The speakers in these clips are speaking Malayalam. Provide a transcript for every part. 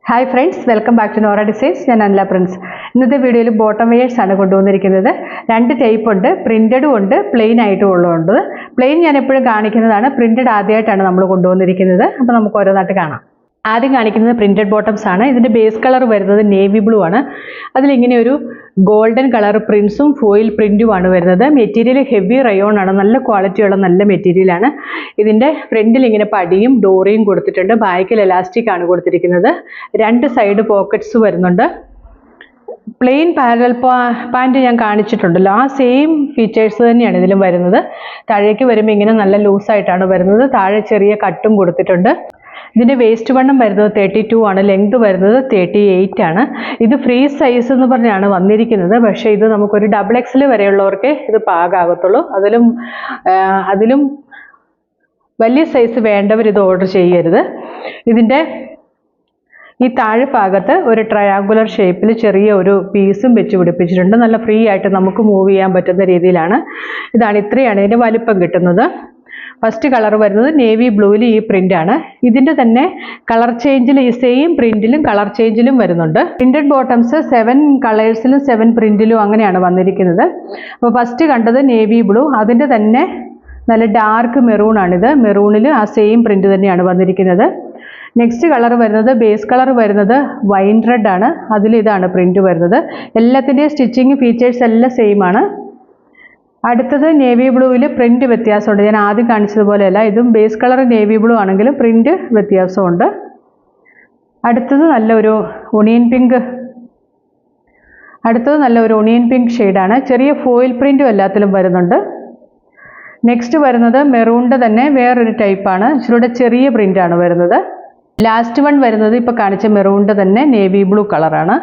Hi friends, welcome back to Nora Designs. ഞാൻ അനില പ്രിൻസ്. ഇന്നത്തെ വീഡിയോയിൽ ബോട്ടം വെയേഴ്സ് ആണ് കൊണ്ടുവന്നിരിക്കുന്നത്. രണ്ട് ടൈപ്പ് ഉണ്ട്, പ്രിന്റഡും ഉണ്ട്, പ്ലെയിൻ ആയിട്ടും ഉള്ളതുണ്ട്. പ്ലെയിൻ ഞാൻ എപ്പോഴും കാണിക്കുന്നതാണ്, പ്രിന്റഡ് ആദ്യമായിട്ടാണ് നമ്മൾ കൊണ്ടുവന്നിരിക്കുന്നത്. അപ്പോൾ നമുക്ക് ഓരോന്നായിട്ട് കാണാം. ആദ്യം കാണിക്കുന്നത് പ്രിന്റഡ് ബോട്ടംസ് ആണ്. ഇതിന്റെ ബേസ് കളർ വരുന്നത് നേവി ബ്ലൂ ആണ്. അതിലിങ്ങനെ ഒരു ഗോൾഡൻ കളർ പ്രിന്റ്സും ഫോയിൽ പ്രിന്റും ആണ് വരുന്നത്. മെറ്റീരിയൽ ഹെവി റയോൺ ആണ്, നല്ല ക്വാളിറ്റിയുള്ള നല്ല മെറ്റീരിയൽ ആണ്. ഇതിന്റെ ഫ്രണ്ടിൽ ഇങ്ങനെ പടിയും ഡോറിയും കൊടുത്തിട്ടുണ്ട്. ബാക്കിൽ എലാസ്റ്റിക് ആണ് കൊടുത്തിരിക്കുന്നത്. രണ്ട് സൈഡ് പോക്കറ്റ്സ് വരുന്നുണ്ട്. പ്ലെയിൻ പാരലൽ പാൻറ് ഞാൻ കാണിച്ചിട്ടുണ്ടല്ലോ, ആ സെയിം ഫീച്ചേഴ്സ് തന്നെയാണ് ഇതിലും വരുന്നത്. താഴേക്ക് വരുമ്പോൾ ഇങ്ങനെ നല്ല ലൂസായിട്ടാണ് വരുന്നത്. താഴെ ചെറിയ കട്ടും കൊടുത്തിട്ടുണ്ട്. ഇതിൻ്റെ വേസ്റ്റ് വണ്ണം വരുന്നത് 32 ആണ്, ലെങ്ത് വരുന്നത് 38 ആണ്. ഇത് ഫ്രീ സൈസ് എന്ന് പറഞ്ഞാണ് വന്നിരിക്കുന്നത്. പക്ഷേ ഇത് നമുക്കൊരു XXL വരെയുള്ളവർക്ക് ഇത് പാകമാകത്തുള്ളൂ. അതിലും വലിയ സൈസ് വേണ്ടവർ ഇത് ഓർഡർ ചെയ്യരുത്. ഇതിൻ്റെ ഈ താഴെ ഭാഗത്ത് ഒരു ട്രയാങ്കുലർ ഷേപ്പിൽ ചെറിയ ഒരു പീസും വെച്ച് പിടിപ്പിച്ചിട്ടുണ്ട്. നല്ല ഫ്രീ ആയിട്ട് നമുക്ക് മൂവ് ചെയ്യാൻ പറ്റുന്ന രീതിയിലാണ്. ഇത്രയാണ് ഇതിൻ്റെ വലിപ്പം കിട്ടുന്നത്. ഫസ്റ്റ് കളർ വരുന്നത് നേവി ബ്ലൂവിൽ ഈ പ്രിൻ്റാണ്. ഇതിൻ്റെ തന്നെ കളർ ചേഞ്ചിൽ ഈ സെയിം പ്രിൻറ്റിലും കളർ ചേഞ്ചിലും വരുന്നുണ്ട്. പ്രിൻറ്റഡ് ബോട്ടംസ് 7 കളേഴ്സിലും 7 പ്രിൻറ്റിലും അങ്ങനെയാണ് വന്നിരിക്കുന്നത്. അപ്പോൾ ഫസ്റ്റ് കണ്ടത് നേവി ബ്ലൂ, അതിൻ്റെ തന്നെ നല്ല ഡാർക്ക് മെറൂൺ ആണിത്. മെറൂണിൽ ആ സെയിം പ്രിൻറ്റ് തന്നെയാണ് വന്നിരിക്കുന്നത്. നെക്സ്റ്റ് കളർ വരുന്നത് ബേസ് കളർ വരുന്നത് വൈൻ റെഡ് ആണ്. ഇതാണ് പ്രിൻറ്റ് വരുന്നത്. എല്ലാത്തിൻ്റെയും സ്റ്റിച്ചിങ് ഫീച്ചേഴ്സ് എല്ലാം സെയിം ആണ്. അടുത്തത് നേവി ബ്ലൂവിൽ പ്രിൻറ്റ് വ്യത്യാസമുണ്ട്. ഞാൻ ആദ്യം കാണിച്ചതുപോലെയല്ല, ഇതും ബേസ് കളർ നേവി ബ്ലൂ ആണെങ്കിലും പ്രിൻറ്റ് വ്യത്യാസമുണ്ട്. അടുത്തത് നല്ലൊരു ഒണിയൻ പിങ്ക് ഷെയ്ഡാണ്. ചെറിയ ഫോയിൽ പ്രിൻറ്റും എല്ലാത്തിലും വരുന്നുണ്ട്. നെക്സ്റ്റ് വരുന്നത് മെറൂണിൻ്റെ തന്നെ വേറൊരു ടൈപ്പാണ്. ഇച്ചിരൂടെ ചെറിയ പ്രിൻ്റാണ് വരുന്നത്. ലാസ്റ്റ് വൺ വരുന്നത് ഇപ്പോൾ കാണിച്ച മെറൂണിൻ്റെ തന്നെ നേവി ബ്ലൂ കളറാണ്.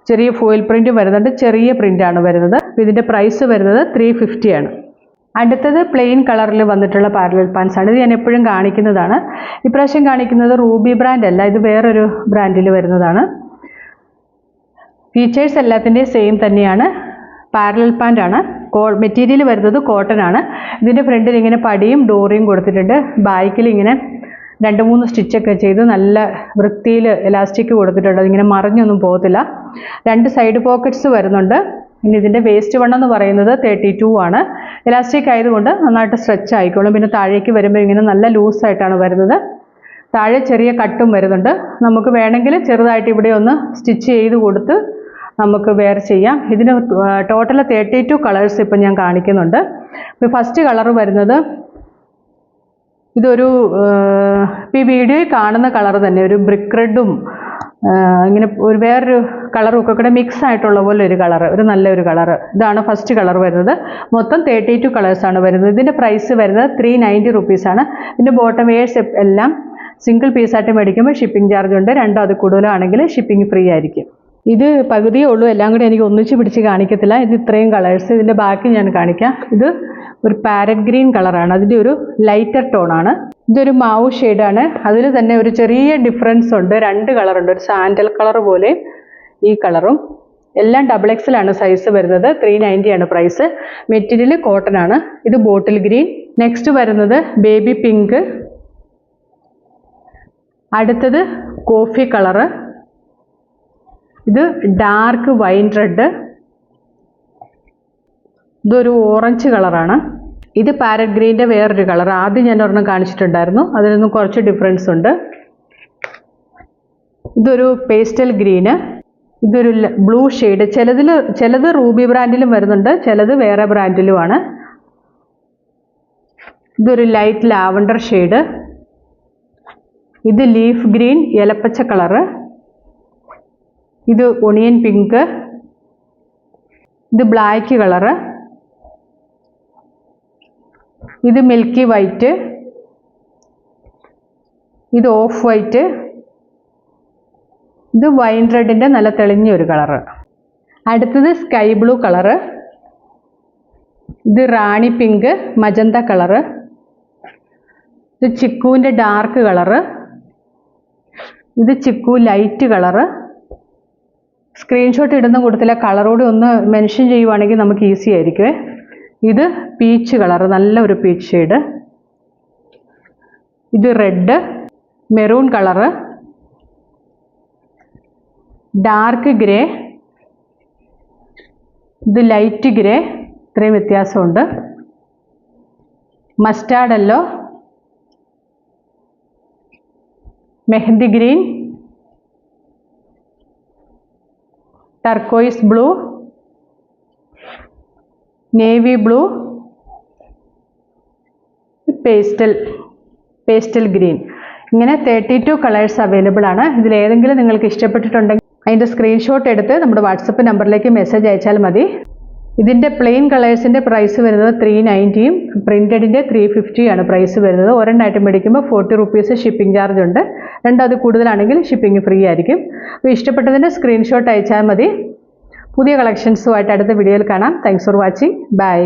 ചെറിയ ഫോയിൽ പ്രിൻ്റ് വരുന്നുണ്ട്, ചെറിയ പ്രിൻ്റാണ് വരുന്നത്. ഇതിൻ്റെ പ്രൈസ് വരുന്നത് 350 ആണ്. അടുത്തത് പ്ലെയിൻ കളറിൽ വന്നിട്ടുള്ള പാരലൽ പാൻസ് ആണ്. ഇത് ഞാൻ എപ്പോഴും കാണിക്കുന്നതാണ്. ഇപ്രാവശ്യം കാണിക്കുന്നത് റൂബി ബ്രാൻഡ് അല്ല, ഇത് വേറൊരു ബ്രാൻഡിൽ വരുന്നതാണ്. ഫീച്ചേഴ്സ് എല്ലാത്തിൻ്റെയും സെയിം തന്നെയാണ്. പാരലൽ പാൻ്റ് ആണ്. മെറ്റീരിയൽ വരുന്നത് കോട്ടൺ ആണ്. ഇതിൻ്റെ ഫ്രണ്ടിൽ ഇങ്ങനെ പടിയും ഡോറിയും കൊടുത്തിട്ടുണ്ട്. ബാക്കിൽ ഇങ്ങനെ 2-3 സ്റ്റിച്ചൊക്കെ ചെയ്ത് നല്ല വൃത്തിയിൽ എലാസ്റ്റിക് കൊടുത്തിട്ടുണ്ട്. അതിങ്ങനെ മറിഞ്ഞൊന്നും പോകത്തില്ല. 2 സൈഡ് പോക്കറ്റ്സ് വരുന്നുണ്ട്. പിന്നെ ഇതിൻ്റെ വേസ്റ്റ് വണ്ണം എന്ന് പറയുന്നത് 32 ആണ്. എലാസ്റ്റിക് ആയതുകൊണ്ട് നന്നായിട്ട് സ്ട്രെച്ച് ആയിക്കോളും. പിന്നെ താഴേക്ക് വരുമ്പോൾ ഇങ്ങനെ നല്ല ലൂസായിട്ടാണ് വരുന്നത്. താഴെ ചെറിയ കട്ടും വരുന്നുണ്ട്. നമുക്ക് വേണമെങ്കിൽ ചെറുതായിട്ട് ഇവിടെ ഒന്ന് സ്റ്റിച്ച് ചെയ്ത് കൊടുത്ത് നമുക്ക് വെയർ ചെയ്യാം. ഇതിന് ടോട്ടൽ 32 കളേഴ്സ് ഇപ്പം ഞാൻ കാണിക്കുന്നുണ്ട്. ഇപ്പോൾ ഫസ്റ്റ് കളർ വരുന്നത് ഇതൊരു ഈ വീഡിയോയിൽ കാണുന്ന കളർ തന്നെ, ഒരു ബ്രിക്ക് റെഡും ഇങ്ങനെ ഒരു വേറൊരു കളറും ഒക്കെ കൂടെ മിക്സ് ആയിട്ടുള്ള പോലെ ഒരു കളർ, ഒരു നല്ലൊരു കളർ. ഇതാണ് ഫസ്റ്റ് കളർ വരുന്നത്. മൊത്തം 32 കളേഴ്സാണ് വരുന്നത്. ഇതിൻ്റെ പ്രൈസ് വരുന്നത് 390 റുപ്പീസാണ്. ഇതിൻ്റെ ബോട്ടം വെയേഴ്സ് എല്ലാം സിംഗിൾ പീസായിട്ട് മേടിക്കുമ്പോൾ ഷിപ്പിംഗ് ചാർജ് ഉണ്ട്. 2 അത് കൂടുതലാണെങ്കിൽ ഷിപ്പിംഗ് ഫ്രീ ആയിരിക്കും. ഇത് പകുതിയേ ഉള്ളൂ, എല്ലാം കൂടി എനിക്ക് ഒന്നിച്ച് പിടിച്ച് കാണിക്കത്തില്ല. ഇത് ഇത്രയും കളേഴ്സ്. ഇതിൻ്റെ ബാക്കി ഞാൻ കാണിക്കാം. ഇത് ഒരു പാരറ്റ് ഗ്രീൻ കളറാണ്. അതിൻ്റെ ഒരു ലൈറ്റർ ടോണാണ്. ഇതൊരു മാവ് ഷെയ്ഡാണ്. അതിൽ തന്നെ ഒരു ചെറിയ ഡിഫറൻസ് ഉണ്ട്. 2 കളറുണ്ട്, ഒരു സാൻഡൽ കളർ പോലെ ഈ കളറും. എല്ലാം XXL ആണ് സൈസ് വരുന്നത്. 390 ആണ് പ്രൈസ്. മെറ്റീരിയൽ കോട്ടൺ ആണ്. ഇത് ബോട്ടിൽ ഗ്രീൻ. നെക്സ്റ്റ് വരുന്നത് ബേബി പിങ്ക്. അടുത്തത് കോഫി കളറ്. ഇത് ഡാർക്ക് വൈൻ റെഡ്. ഇതൊരു ഓറഞ്ച് കളറാണ്. ഇത് പാരറ്റ് ഗ്രീൻ്റെ വേറൊരു കളർ. ആദ്യം ഞാൻ ഒരെണ്ണം കാണിച്ചിട്ടുണ്ടായിരുന്നു, അതിൽ നിന്നും കുറച്ച് ഡിഫറൻസ് ഉണ്ട്. ഇതൊരു പേസ്റ്റൽ ഗ്രീന്. ഇതൊരു ബ്ലൂ ഷെയ്ഡ്. ചിലത് റൂബി ബ്രാൻഡിലും വരുന്നുണ്ട്, ചിലത് വേറെ ബ്രാൻഡിലുമാണ്. ഇതൊരു ലൈറ്റ് ലാവണ്ടർ ഷെയ്ഡ്. ഇത് ലീഫ് ഗ്രീൻ, ഇലപ്പച്ച കളറ്. ഇത് ഒണിയൻ പിങ്ക്. ഇത് ബ്ലാക്ക് കളറ്. ഇത് മിൽക്കി വൈറ്റ്. ഇത് ഓഫ് വൈറ്റ്. ഇത് വൈൻ റെഡിൻ്റെ നല്ല തെളിഞ്ഞൊരു കളറ്. അടുത്തത് സ്കൈ ബ്ലൂ കളറ്. ഇത് റാണി പിങ്ക്, മജന്ത കളറ്. ഇത് ചിക്കുവിൻ്റെ ഡാർക്ക് കളറ്. ഇത് ചിക്കു ലൈറ്റ് കളറ്. സ്ക്രീൻഷോട്ട് ഇടുന്ന കൂട്ടത്തിലെ കളറോട് ഒന്ന് മെൻഷൻ ചെയ്യുവാണെങ്കിൽ നമുക്ക് ഈസി ആയിരിക്കും. ഇത് പീച്ച് കളർ, നല്ലൊരു പീച്ച് ഷെയ്ഡ്. ഇത് red, maroon colour. Dark grey, ഇത് ലൈറ്റ് ഗ്രേ, ഇത്രയും വ്യത്യാസമുണ്ട്. Mustard yellow, mehndi green, turquoise blue, navy blue, pastel green. ഇങ്ങനെ 32 കളേഴ്സ് അവൈലബിൾ ആണ്. ഇതിലേതെങ്കിലും നിങ്ങൾക്ക് ഇഷ്ടപ്പെട്ടിട്ടുണ്ടെങ്കിൽ അതിൻ്റെ സ്ക്രീൻഷോട്ട് എടുത്ത് നമ്മുടെ വാട്സപ്പ് നമ്പറിലേക്ക് മെസ്സേജ് അയച്ചാൽ മതി. ഇതിൻ്റെ പ്ലെയിൻ കളേഴ്സിൻ്റെ പ്രൈസ് വരുന്നത് 390 പ്രിൻറ്റഡിൻ്റെ 350 ആണ് പ്രൈസ് വരുന്നത്. ഒരെണ്ണമായിട്ട് മേടിക്കുമ്പോൾ 40 റുപ്പീസ് ഷിപ്പിംഗ് ചാർജ് ഉണ്ട്. അത് കൂടുതലാണെങ്കിൽ ഷിപ്പിംഗ് ഫ്രീ ആയിരിക്കും. അപ്പോൾ ഇഷ്ടപ്പെട്ടതിൻ്റെ സ്ക്രീൻഷോട്ട് അയച്ചാൽ മതി. പുതിയ കളക്ഷൻസുമായിട്ട് അടുത്ത വീഡിയോയിൽ കാണാം. Thanks for watching. ബൈ.